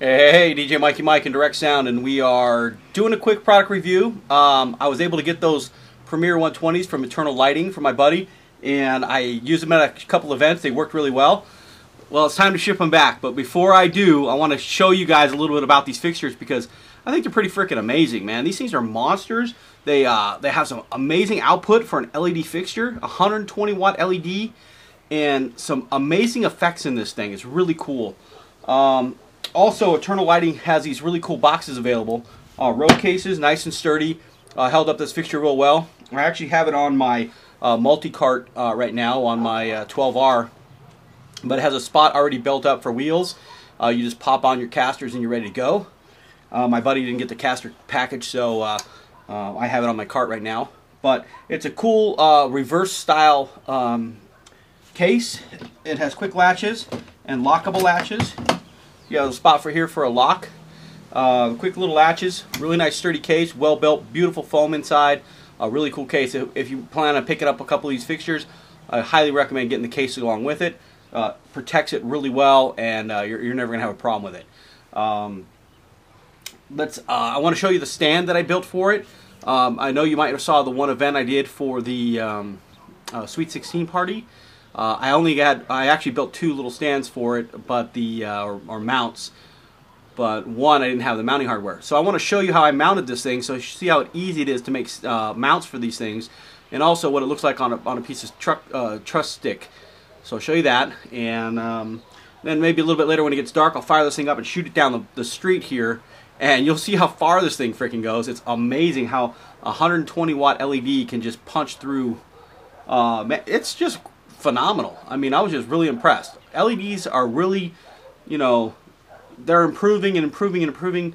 Hey, DJ Mikey Mike and Direct Sound, and we are doing a quick product review. I was able to get those Premier 120s from Eternal Lighting for my buddy, and I used them at a couple events. They worked really well. Well, it's time to ship them back, but before I do, I want to show you guys a little bit about these fixtures because I think they're pretty freaking amazing, man. These things are monsters. They have some amazing output for an LED fixture, 120 watt LED, and some amazing effects in this thing. It's really cool. Also, Eternal Lighting has these really cool boxes available. Road cases, nice and sturdy. Held up this fixture real well. I actually have it on my multi-cart right now on my 12R. But it has a spot already built up for wheels. You just pop on your casters and you're ready to go. My buddy didn't get the caster package, so I have it on my cart right now. But it's a cool reverse style case. It has quick latches and lockable latches. You have a spot for here for a lock. Quick little latches, really nice sturdy case, well built, beautiful foam inside. A really cool case. If you plan on picking up a couple of these fixtures, I highly recommend getting the case along with it. Protects it really well, and you're never gonna have a problem with it. I want to show you the stand that I built for it. I know you might have saw the one event I did for the Sweet 16 party. I actually built two little stands for it, but or mounts, but one I didn't have the mounting hardware. So I want to show you how I mounted this thing, so you see how easy it is to make mounts for these things, and also what it looks like on a piece of truss stick. So I'll show you that, and then maybe a little bit later when it gets dark, I'll fire this thing up and shoot it down the street here, and you'll see how far this thing freaking goes. It's amazing how a 120 watt LED can just punch through. It's just phenomenal. I mean, I was just really impressed. LEDs are really, they're improving and improving and improving.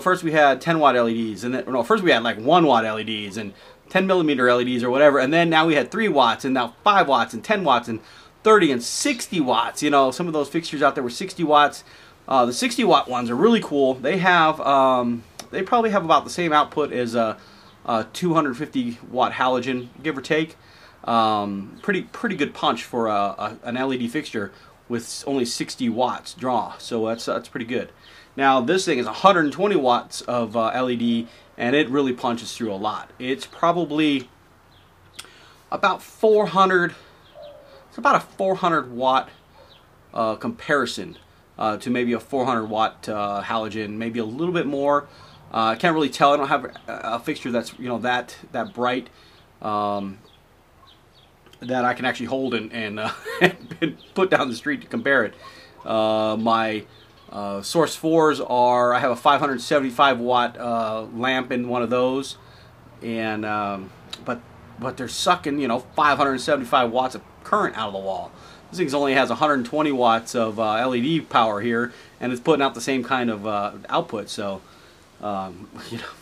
First we had 10 watt LEDs, and then first we had like 1 watt LEDs and 10 millimeter LEDs or whatever, and then now we had 3 watts, and now 5 watts and 10 watts and 30 and 60 watts. Some of those fixtures out there were 60 watts. The 60 watt ones are really cool. They have they probably have about the same output as a 250 watt halogen, give or take. Pretty good punch for an LED fixture with only 60 watts draw, so that's pretty good. Now this thing is 120 watts of LED, and it really punches through a lot. It's probably about 400. It's about a 400 watt comparison to maybe a 400 watt halogen, maybe a little bit more. I can't really tell. I don't have a fixture that's that bright. That I can actually hold and put down the street to compare it. My Source 4s are, I have a 575 watt lamp in one of those, and but they're sucking 575 watts of current out of the wall. This thing only has 120 watts of LED power here, and it's putting out the same kind of output. So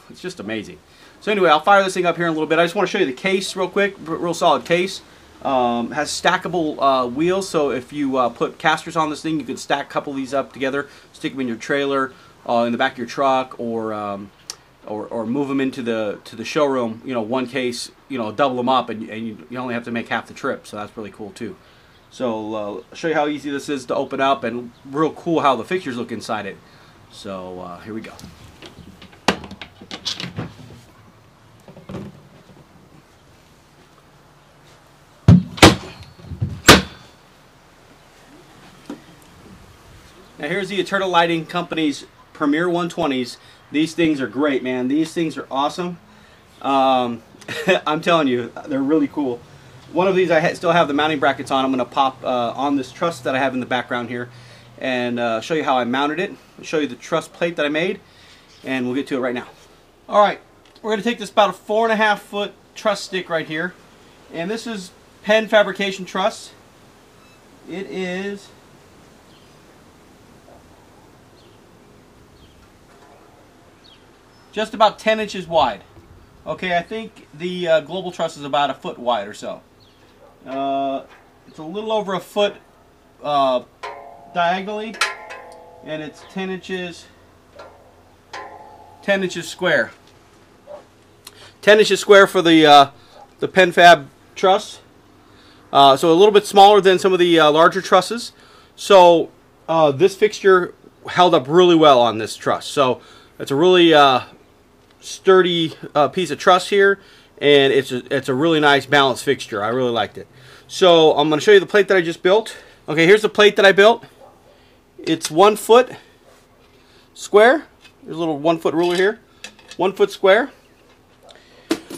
it's just amazing. So anyway, I'll fire this thing up here in a little bit. I just want to show you the case real quick. Real solid case. Has stackable wheels, so if you put casters on this thing, you can stack a couple of these up together, stick them in your trailer, in the back of your truck, or move them into the showroom. One case, double them up, and you only have to make half the trip. So that's really cool too. So I'll show you how easy this is to open up, and real cool how the fixtures look inside it. So here we go. Now here's the Eternal Lighting Company's Premier 120s. These things are great, man. These things are awesome. I'm telling you, they're really cool. One of these I still have the mounting brackets on. I'm going to pop on this truss that I have in the background here and show you how I mounted it. I'll show you the truss plate that I made, and we'll get to it right now. Alright, we're going to take this about a 4.5 foot truss stick right here, and this is Penn Fabrication truss. It is just about 10 inches wide. Okay, I think the Global truss is about a foot wide or so. It's a little over a foot diagonally, and it's 10 inches square. 10 inches square for the Penn Fab truss. So a little bit smaller than some of the larger trusses. So this fixture held up really well on this truss. So it's a really sturdy piece of truss here, and it's a really nice balanced fixture. I really liked it. So I'm going to show you the plate that I just built. Okay, here's the plate that I built. It's 1 foot square. There's a little 1 foot ruler here. 1 foot square.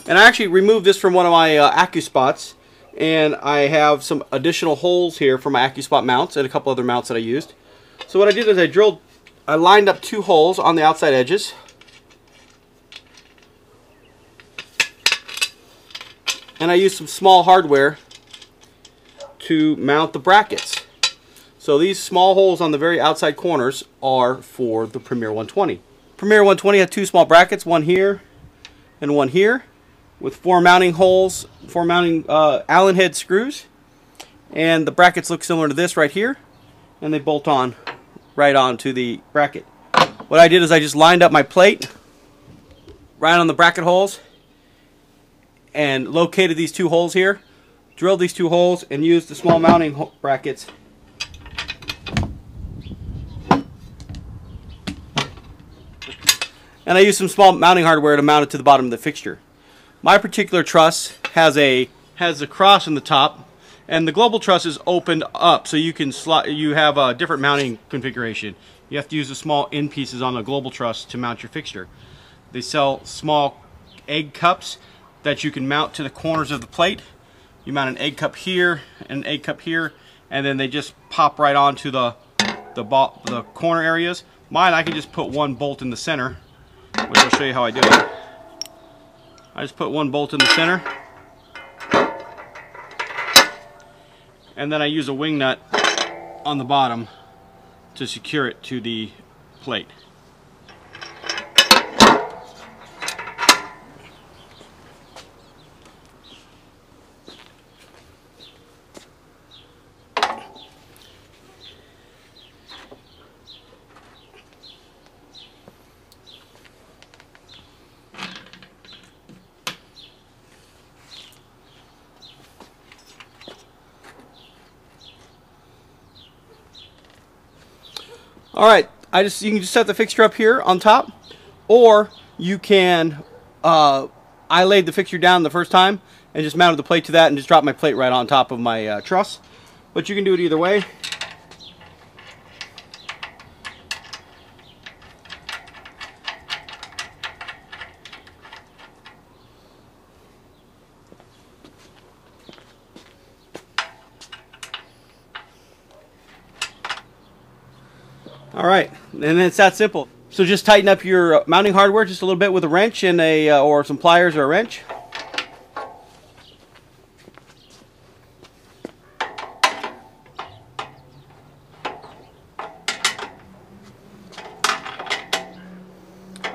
And I actually removed this from one of my AccuSpots, and I have some additional holes here for my AccuSpot mounts and a couple other mounts that I used. So what I did is I lined up 2 holes on the outside edges. And I used some small hardware to mount the brackets. So these small holes on the very outside corners are for the Premier 120. Premier 120 had 2 small brackets, one here and one here, with 4 mounting holes, 4 mounting Allen head screws. And the brackets look similar to this right here, and they bolt on right onto the bracket. What I did is I just lined up my plate right on the bracket holes and located these 2 holes here, drilled these 2 holes, and used the small mounting brackets and I used some small mounting hardware to mount it to the bottom of the fixture. My particular truss has a cross in the top, and the Global truss is opened up, so you can you have a different mounting configuration. You have to use the small end pieces on the Global truss to mount your fixture. They sell small egg cups that you can mount to the corners of the plate. You mount an egg cup here and an egg cup here, and then they just pop right onto the corner areas. Mine, I can just put 1 bolt in the center. I'll show you how I do it. I just put 1 bolt in the center, and then I use a wing nut on the bottom to secure it to the plate. Alright, you can just set the fixture up here on top, or you can, I laid the fixture down the first time and just mounted the plate to that and just dropped my plate right on top of my truss. But you can do it either way. Alright, and it's that simple. So just tighten up your mounting hardware just a little bit with a wrench and or some pliers or a wrench.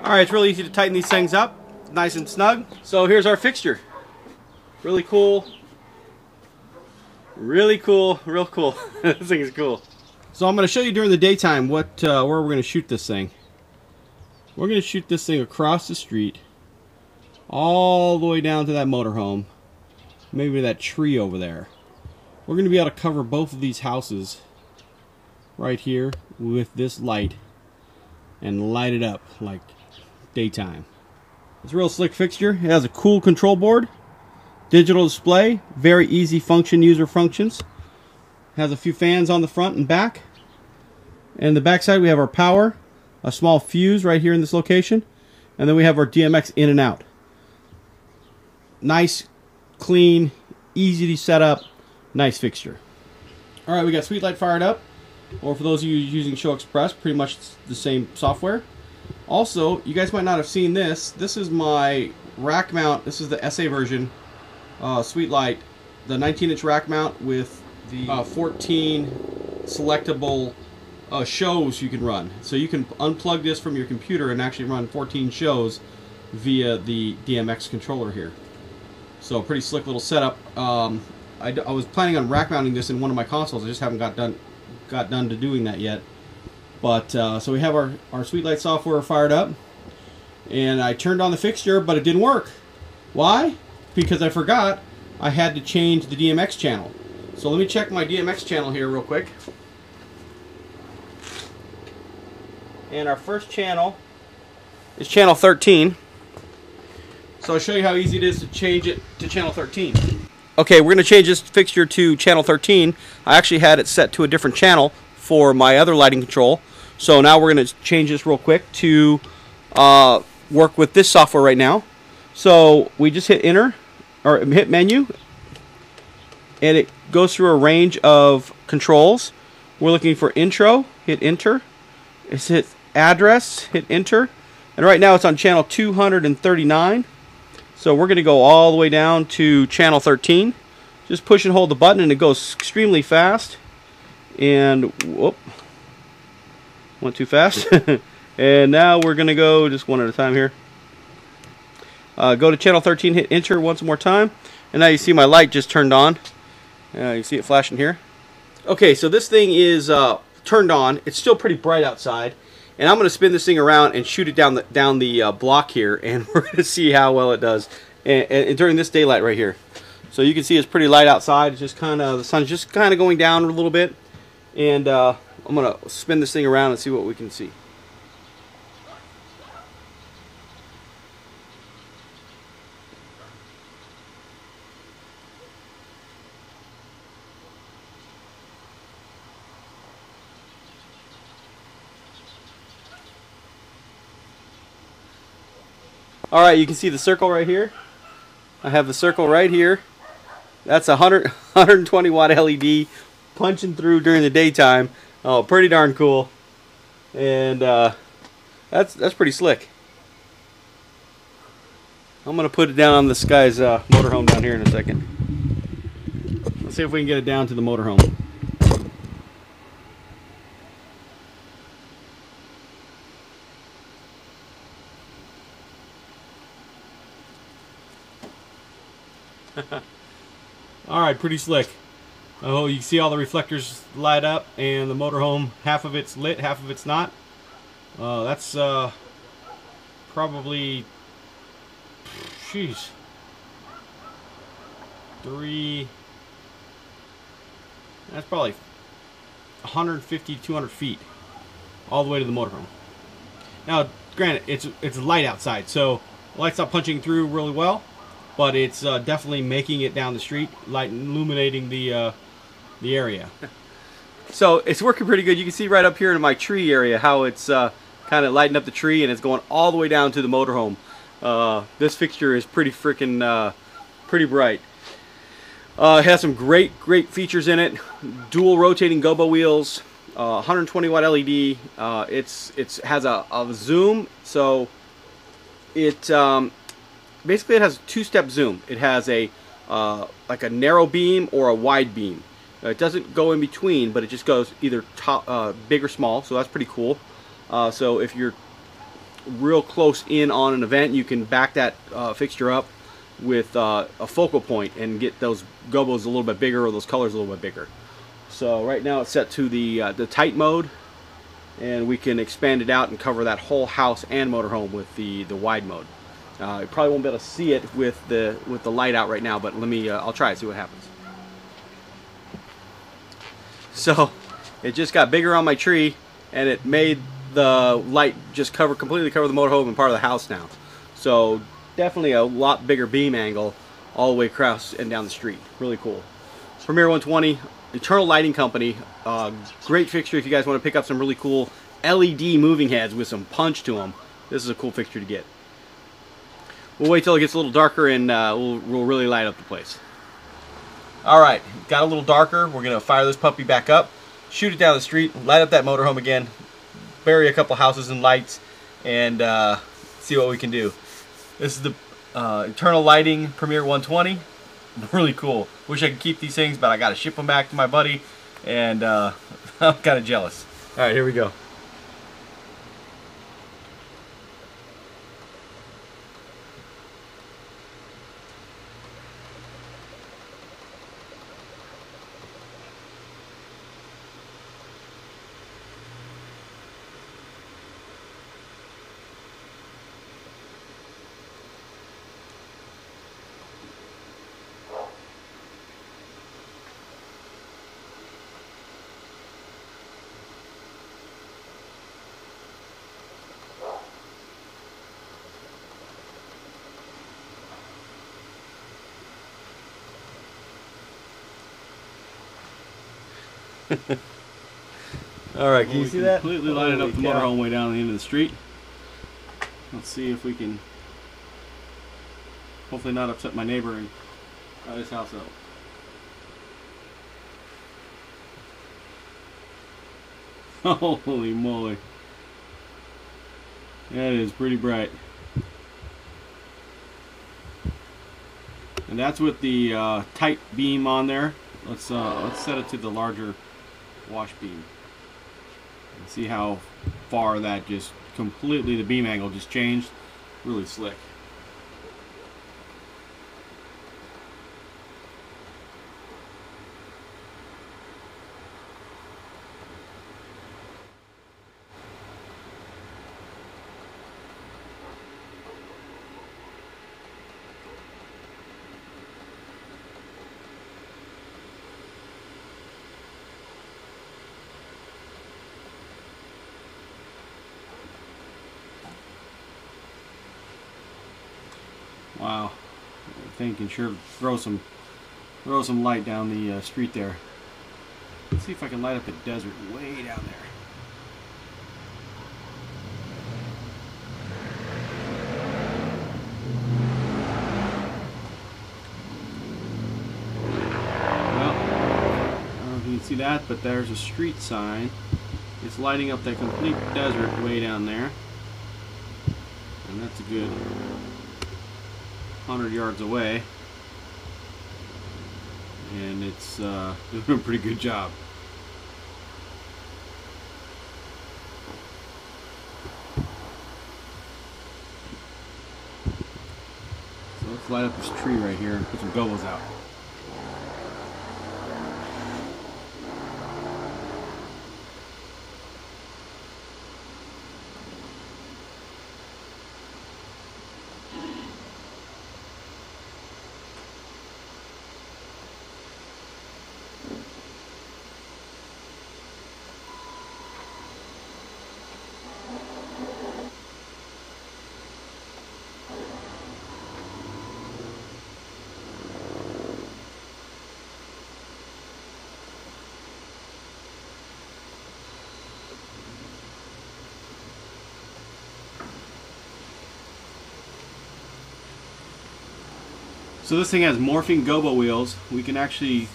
Alright, it's really easy to tighten these things up, nice and snug. So here's our fixture. Really cool. Really cool, real cool. This thing is cool. So I'm going to show you during the daytime where we're going to shoot this thing. We're going to shoot this thing across the street, all the way down to that motorhome, maybe that tree over there. We're going to be able to cover both of these houses right here with this light and light it up like daytime. It's a real slick fixture. It has a cool control board, digital display, very easy user functions. Has a few fans on the front and back. And the back side we have our power, a small fuse right here in this location, and then we have our DMX in and out. Nice, clean, easy to set up, nice fixture. Alright, we got Sweetlight fired up, or for those of you using Show Express, pretty much the same software. Also, you guys might not have seen this. This is my rack mount. This is the SA version Sweetlight, the 19-inch rack mount with the 14 selectable shows you can run. So you can unplug this from your computer and actually run 14 shows via the DMX controller here. So pretty slick little setup. I was planning on rack mounting this in one of my consoles. I just haven't got done to doing that yet. But so we have our Sweetlight software fired up, and I turned on the fixture, but it didn't work. Why? Because I forgot I had to change the DMX channel. So let me check my DMX channel here real quick. And our first channel is channel 13. So I'll show you how easy it is to change it to channel 13. Okay, we're going to change this fixture to channel 13. I actually had it set to a different channel for my other lighting control. So now we're going to change this real quick to work with this software right now. So we just hit enter, or hit menu, and it goes through a range of controls. We're looking for intro, hit enter. It's hit address, hit enter. And right now it's on channel 239. So we're going to go all the way down to channel 13. Just push and hold the button and it goes extremely fast. And whoop, went too fast. And now we're going to go just one at a time here. Go to channel 13, hit enter once more time. And now you see my light just turned on. You see it flashing here. Okay, so this thing is turned on. It's still pretty bright outside. And I'm going to spin this thing around and shoot it down the block here, and we're going to see how well it does and during this daylight right here. So you can see it's pretty light outside. It's just kind of, the sun's just kind of going down a little bit, and I'm going to spin this thing around and see what we can see. Alright, you can see the circle right here. I have the circle right here. That's a 120 watt LED punching through during the daytime. Oh, pretty darn cool. And that's pretty slick. I'm going to put it down on this guy's motorhome down here in a second. Let's see if we can get it down to the motorhome. Alright, pretty slick. Oh, you can see all the reflectors light up, and the motorhome, half of it's lit, half of it's not. That's probably, jeez, 3, that's probably 150, 200 feet all the way to the motorhome. Now, granted, it's light outside, so the light's not punching through really well, but it's definitely making it down the street, light illuminating the area. So it's working pretty good. You can see right up here in my tree area how it's kind of lighting up the tree, and it's going all the way down to the motorhome. This fixture is pretty freaking pretty bright. It has some great features in it. Dual rotating gobo wheels, 120 watt LED. It has a zoom, so it basically it has a two-step zoom. It has a like a narrow beam or a wide beam. It doesn't go in between, but it just goes either top, big or small, so that's pretty cool. So if you're real close in on an event, you can back that fixture up with a focal point and get those gobos a little bit bigger, or those colors a little bit bigger. So right now it's set to the tight mode, and we can expand it out and cover that whole house and motorhome with the wide mode. You probably won't be able to see it with the light out right now, but let me I'll try it, see what happens. So it just got bigger on my tree, and it made the light just completely cover the motorhome and part of the house now. So definitely a lot bigger beam angle all the way across and down the street. Really cool. Premier 120, Eternal Lighting Company. Great fixture if you guys want to pick up some really cool LED moving heads with some punch to them. This is a cool fixture to get. We'll wait till it gets a little darker, and we'll really light up the place. Alright, got a little darker. We're going to fire this puppy back up, shoot it down the street, light up that motorhome again, bury a couple houses in lights, and see what we can do. This is the Eternal Lighting Premier 120. Really cool. Wish I could keep these things, but I got to ship them back to my buddy, and I'm kind of jealous. Alright, here we go. All right, can you see that? Completely lighted up the Holy cow. motorhome way down the end of the street. Let's see if we can hopefully not upset my neighbor and try this house out. Holy moly. That is pretty bright. And that's with the tight beam on there. Let's set it to the larger wash beam. And see how far that just completely, the beam angle just changed. Really slick. Wow, I think can sure throw some light down the street there. Let's see if I can light up the desert way down there. Well, I don't know if you can see that, but there's a street sign. It's lighting up that complete desert way down there, and that's a good 100 yards away, and it's doing a pretty good job. So let's light up this tree right here and put some gobos out. So this thing has morphing gobo wheels. We can actually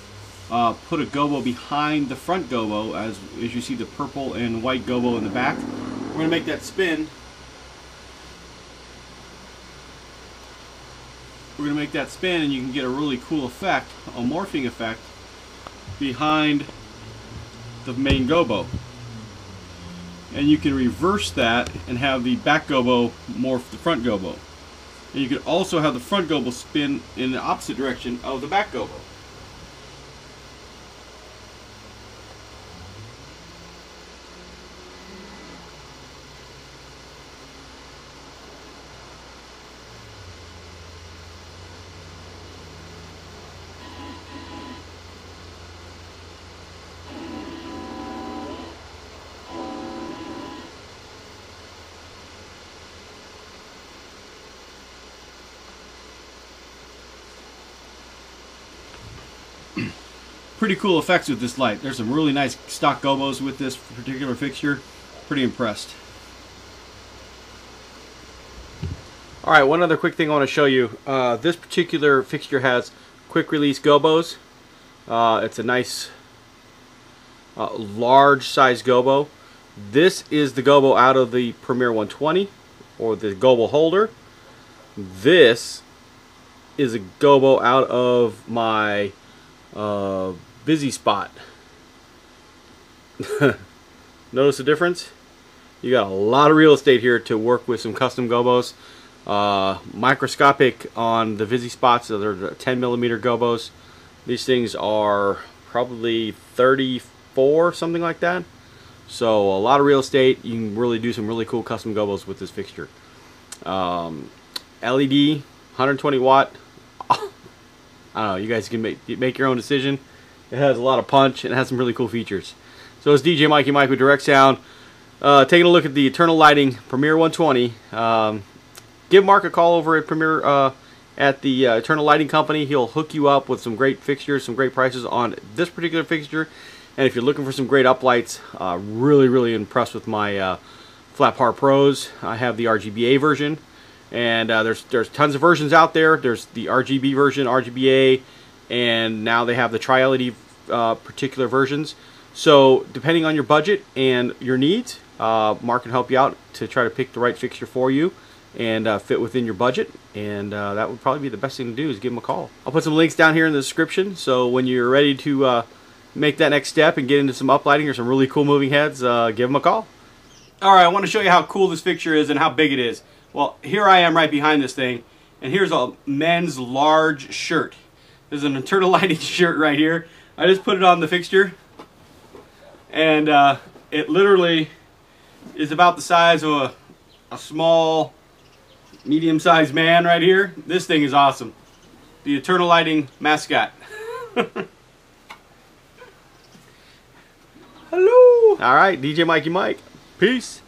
put a gobo behind the front gobo, as you see the purple and white gobo in the back. We're going to make that spin. We're going to make that spin, and you can get a really cool effect, a morphing effect, behind the main gobo. And you can reverse that and have the back gobo morph the front gobo. And you can also have the front gobo spin in the opposite direction of the back gobo. Pretty cool effects with this light. There's some really nice stock gobos with this particular fixture. Pretty impressed. Alright, one other quick thing I want to show you. This particular fixture has quick release gobos. It's a nice large size gobo. This is the gobo out of the Premier 120, or the gobo holder. This is a gobo out of my Busy Spot. Notice the difference? You got a lot of real estate here to work with some custom gobos. Microscopic on the Busy Spots, so they're 10mm gobos. These things are probably 34, something like that. So a lot of real estate. You can really do some really cool custom gobos with this fixture. LED, 120 watt. I don't know, you guys can make your own decision. It has a lot of punch and it has some really cool features. So it's DJ Mikey Mike with Direct Sound. Taking a look at the Eternal Lighting Premier 120. Give Mark a call over at Premier at the Eternal Lighting Company. He'll hook you up with some great fixtures, some great prices on this particular fixture. And if you're looking for some great uplights, really impressed with my Flat Par Pros. I have the RGBA version, and there's tons of versions out there. There's the RGB version, RGBA, and now they have the Tri-LED particular versions. So depending on your budget and your needs, Mark can help you out to try to pick the right fixture for you and fit within your budget. And that would probably be the best thing to do, is give him a call. I'll put some links down here in the description, so when you're ready to make that next step and get into some uplighting or some really cool moving heads, give them a call. Alright, I want to show you how cool this fixture is and how big it is. Well, here I am right behind this thing, and here's a men's large shirt. There's an internal lighting shirt right here. I just put it on the fixture, and it literally is about the size of a small, medium-sized man right here. This thing is awesome. The Eternal Lighting mascot. Hello. All right, DJ Mikey Mike. Peace.